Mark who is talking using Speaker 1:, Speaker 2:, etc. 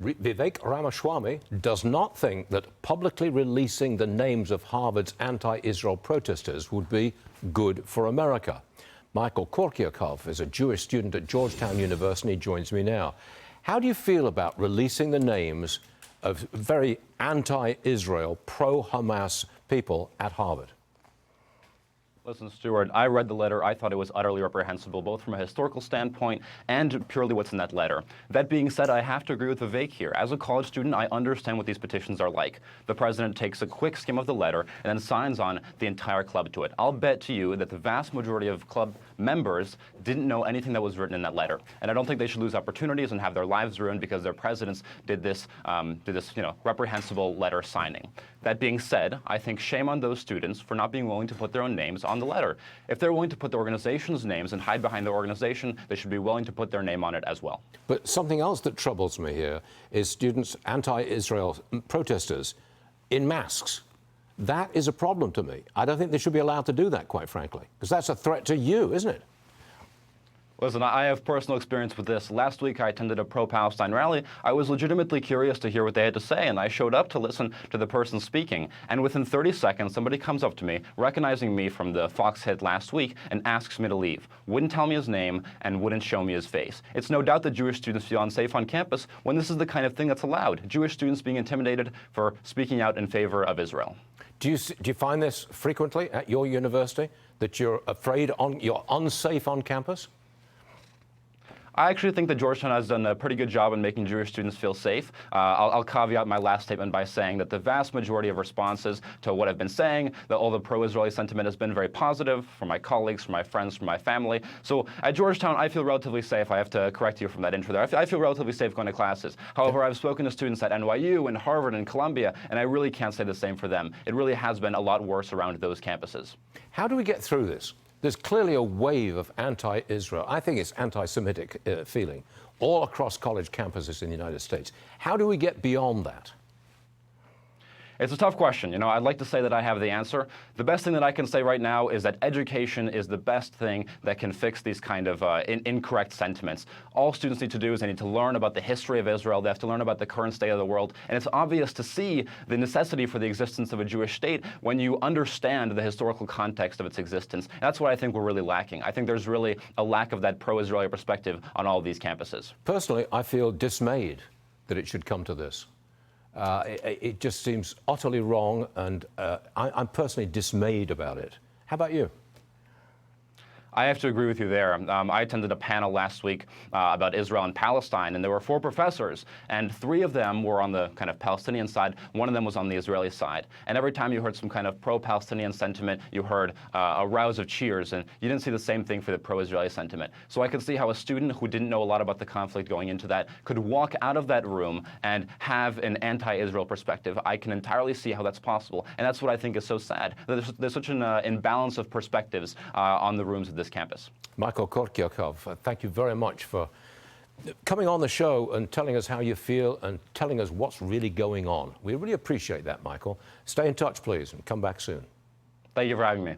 Speaker 1: Vivek Ramaswamy does not think that publicly releasing the names of Harvard's anti-Israel protesters would be good for America. Michael Korvyakov is a Jewish student at Georgetown University. He joins me now. How do you feel about releasing the names of very anti-Israel, pro-Hamas people at Harvard?
Speaker 2: Listen, Stuart, I read the letter. I thought it was utterly reprehensible, both from a historical standpoint and purely what's in that letter. That being said, I have to agree with Vivek here. As a college student, I understand what these petitions are like. The president takes a quick skim of the letter and then signs on the entire club to it. I'll bet to you that the vast majority of club members didn't know anything that was written in that letter. And I don't think they should lose opportunities and have their lives ruined because their presidents did this reprehensible letter signing. That being said, I think shame on those students for not being willing to put their own names on the letter. If they're willing to put the organization's names and hide behind the organization, they should be willing to put their name on it as well.
Speaker 1: But something else that troubles me here is students, anti-Israel protesters, in masks. That is a problem to me. I don't think they should be allowed to do that, quite frankly, because that's a threat to you, isn't it?
Speaker 2: Listen, I have personal experience with this. Last week, I attended a pro-Palestine rally. I was legitimately curious to hear what they had to say, and I showed up to listen to the person speaking. And within 30 seconds, somebody comes up to me, recognizing me from the Fox hit last week, and asks me to leave. Wouldn't tell me his name and wouldn't show me his face. It's no doubt that Jewish students feel unsafe on campus when this is the kind of thing that's allowed. Jewish students being intimidated for speaking out in favor of Israel.
Speaker 1: Do you find this frequently at your university, that you're you're unsafe on campus?
Speaker 2: I actually think that Georgetown has done a pretty good job in making Jewish students feel safe. I'll caveat my last statement by saying that the vast majority of responses to what I've been saying, that all the pro-Israeli sentiment has been very positive from my colleagues, from my friends, from my family. So at Georgetown, I feel relatively safe. I have to correct you from that intro there. I feel relatively safe going to classes. However, I've spoken to students at NYU and Harvard and Columbia, and I really can't say the same for them. It really has been a lot worse around those campuses.
Speaker 1: How do we get through this? There's clearly a wave of anti-Israel, I think it's anti-Semitic feeling, all across college campuses in the United States. How do we get beyond that?
Speaker 2: It's a tough question. You know, I'd like to say that I have the answer. The best thing that I can say right now is that education is the best thing that can fix these kind of incorrect sentiments. All students need to do is they need to learn about the history of Israel. They have to learn about the current state of the world. And it's obvious to see the necessity for the existence of a Jewish state when you understand the historical context of its existence. And that's what I think we're really lacking. I think there's really a lack of that pro-Israeli perspective on all of these campuses.
Speaker 1: Personally, I feel dismayed that it should come to this. It just seems utterly wrong, and I'm personally dismayed about it. How about you?
Speaker 2: I have to agree with you there. I attended a panel last week about Israel and Palestine, and there were 4 professors, and 3 of them were on the kind of Palestinian side. 1 of them was on the Israeli side. And every time you heard some kind of pro-Palestinian sentiment, you heard a rouse of cheers, and you didn't see the same thing for the pro-Israeli sentiment. So I could see how a student who didn't know a lot about the conflict going into that could walk out of that room and have an anti-Israel perspective. I can entirely see how that's possible, and that's what I think is so sad. There's such an imbalance of perspectives on the rooms of this campus.
Speaker 1: Michael Korvyakov, thank you very much for coming on the show and telling us how you feel and telling us what's really going on. We really appreciate that, Michael. Stay in touch, please, and come back soon.
Speaker 2: Thank you for having me.